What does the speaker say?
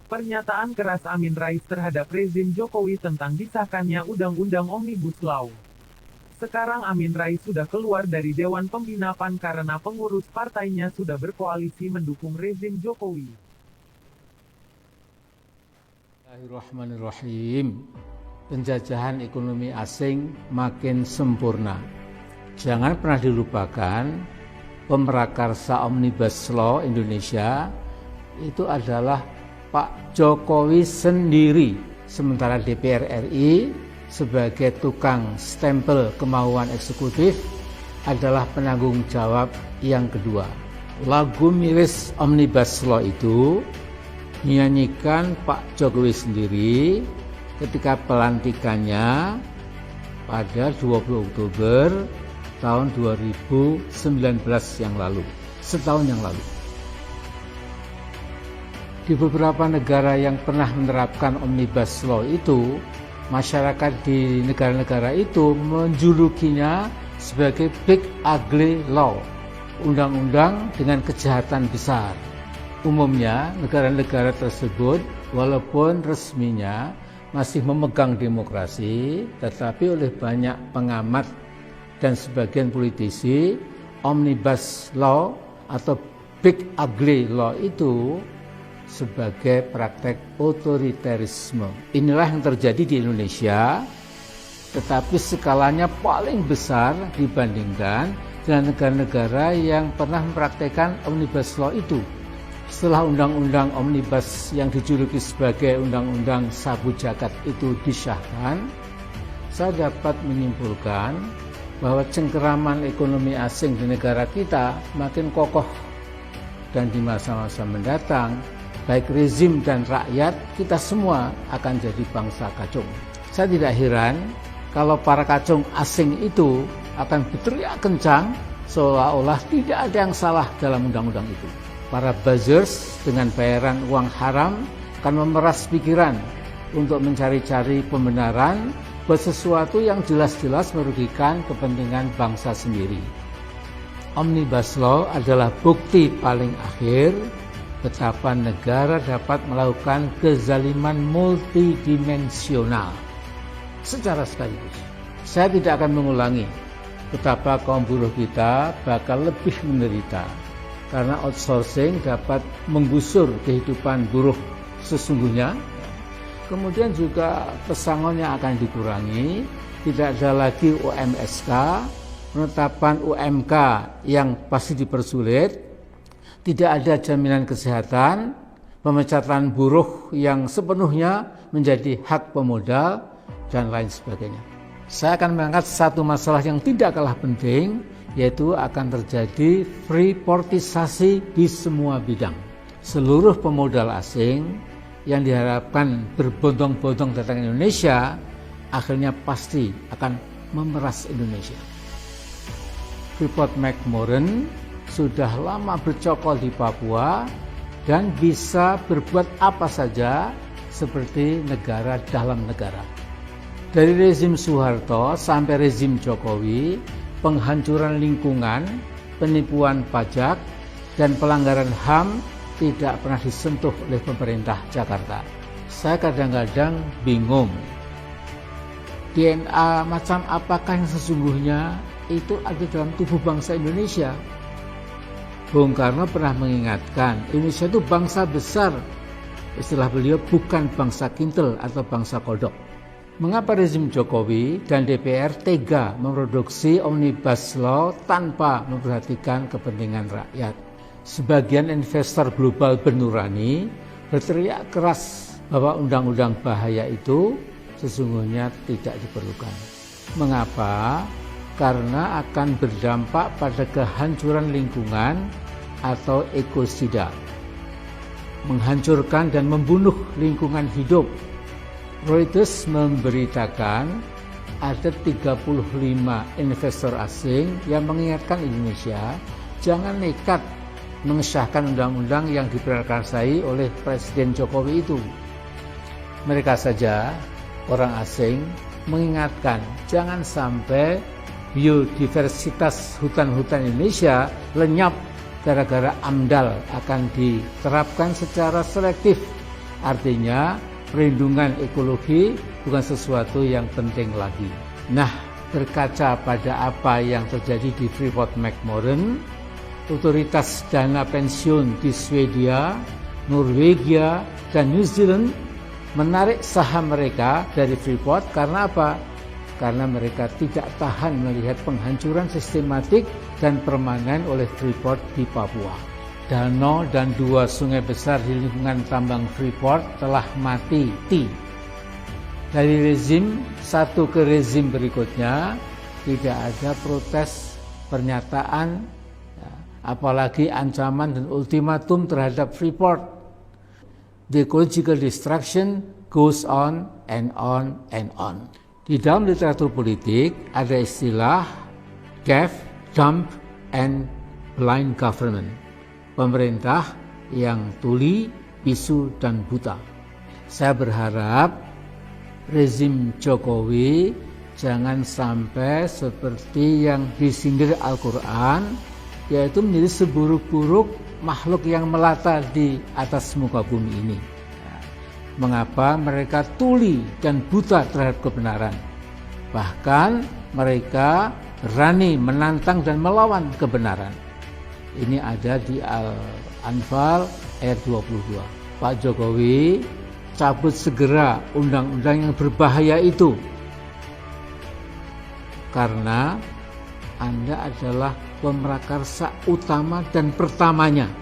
Pernyataan keras Amin Rais terhadap rezim Jokowi tentang disahkannya Undang-Undang Omnibus Law. Sekarang Amin Rais sudah keluar dari Dewan Pembina PAN karena pengurus partainya sudah berkoalisi mendukung rezim Jokowi. Bismillahirrahmanirrahim. Penjajahan ekonomi asing makin sempurna. Jangan pernah dilupakan, pemrakarsa Omnibus Law Indonesia itu adalah Pak Jokowi sendiri, sementara DPR RI sebagai tukang stempel kemauan eksekutif adalah penanggung jawab yang kedua. Lagu miris Omnibus Law itu dinyanyikan Pak Jokowi sendiri ketika pelantikannya pada 20 Oktober tahun 2019 yang lalu, setahun yang lalu. Di beberapa negara yang pernah menerapkan Omnibus Law itu, masyarakat di negara-negara itu menjulukinya sebagai Big Ugly Law, undang-undang dengan kejahatan besar. Umumnya, negara-negara tersebut walaupun resminya masih memegang demokrasi, tetapi oleh banyak pengamat dan sebagian politisi, Omnibus Law atau Big Ugly Law itu sebagai praktek otoriterisme. Inilah yang terjadi di Indonesia, tetapi skalanya paling besar dibandingkan dengan negara-negara yang pernah mempraktekkan Omnibus Law itu. Setelah undang-undang Omnibus yang dijuluki sebagai undang-undang sabu jagat itu disahkan, saya dapat menyimpulkan bahwa cengkeraman ekonomi asing di negara kita makin kokoh, dan di masa-masa mendatang baik rezim dan rakyat kita semua akan jadi bangsa kacung. Saya tidak heran kalau para kacung asing itu akan berteriak kencang seolah-olah tidak ada yang salah dalam undang-undang itu. Para buzzers dengan bayaran uang haram akan memeras pikiran untuk mencari-cari pembenaran buat sesuatu yang jelas-jelas merugikan kepentingan bangsa sendiri. Omnibus Law adalah bukti paling akhir betapa negara dapat melakukan kezaliman multidimensional secara sekaligus. Saya tidak akan mengulangi betapa kaum buruh kita bakal lebih menderita karena outsourcing dapat menggusur kehidupan buruh sesungguhnya. Kemudian juga pesangonnya akan dikurangi, tidak ada lagi UMSK, penetapan UMK yang pasti dipersulit, tidak ada jaminan kesehatan, pemecatan buruh yang sepenuhnya menjadi hak pemodal, dan lain sebagainya. Saya akan mengangkat satu masalah yang tidak kalah penting, yaitu akan terjadi freeportisasi di semua bidang. Seluruh pemodal asing yang diharapkan berbondong-bondong datang ke Indonesia, akhirnya pasti akan memeras Indonesia. Freeport-McMoran sudah lama bercokol di Papua dan bisa berbuat apa saja seperti negara dalam negara. Dari rezim Soeharto sampai rezim Jokowi, penghancuran lingkungan, penipuan pajak, dan pelanggaran HAM tidak pernah disentuh oleh pemerintah Jakarta. Saya kadang-kadang bingung, DNA macam apakah yang sesungguhnya itu ada dalam tubuh bangsa Indonesia. Bung Karno pernah mengingatkan, Indonesia itu bangsa besar. Istilah beliau bukan bangsa kintel atau bangsa kodok. Mengapa rezim Jokowi dan DPR tega memproduksi Omnibus Law tanpa memperhatikan kepentingan rakyat? Sebagian investor global bernurani berteriak keras bahwa undang-undang bahaya itu sesungguhnya tidak diperlukan. Mengapa? Karena akan berdampak pada kehancuran lingkungan atau ekosida, menghancurkan dan membunuh lingkungan hidup. Reuters memberitakan ada 35 investor asing yang mengingatkan Indonesia jangan nekat mengesahkan undang-undang yang diprakarsai oleh Presiden Jokowi itu. Mereka saja, orang asing, mengingatkan jangan sampai biodiversitas hutan-hutan Indonesia lenyap gara-gara AMDAL akan diterapkan secara selektif Artinya perlindungan ekologi bukan sesuatu yang penting lagi. Nah, berkaca pada apa yang terjadi di Freeport-McMoRan, otoritas dana pensiun di Swedia, Norwegia, dan New Zealand menarik saham mereka dari Freeport karena apa? Karena mereka tidak tahan melihat penghancuran sistematik dan permanen oleh Freeport di Papua. Danau dan 2 sungai besar di lingkungan tambang Freeport telah mati. Dari rezim satu ke rezim berikutnya tidak ada protes, pernyataan, apalagi ancaman dan ultimatum terhadap Freeport. The ecological destruction goes on and on and on. Di dalam literatur politik ada istilah deaf, dumb, and blind government. Pemerintah yang tuli, bisu, dan buta. Saya berharap rezim Jokowi jangan sampai seperti yang disindir Al-Quran, yaitu menjadi seburuk-buruk makhluk yang melata di atas muka bumi ini. Mengapa mereka tuli dan buta terhadap kebenaran? Bahkan mereka berani menantang dan melawan kebenaran. Ini ada di Al-Anfal ayat 22. Pak Jokowi, cabut segera undang-undang yang berbahaya itu. Karena Anda adalah pemrakarsa utama dan pertamanya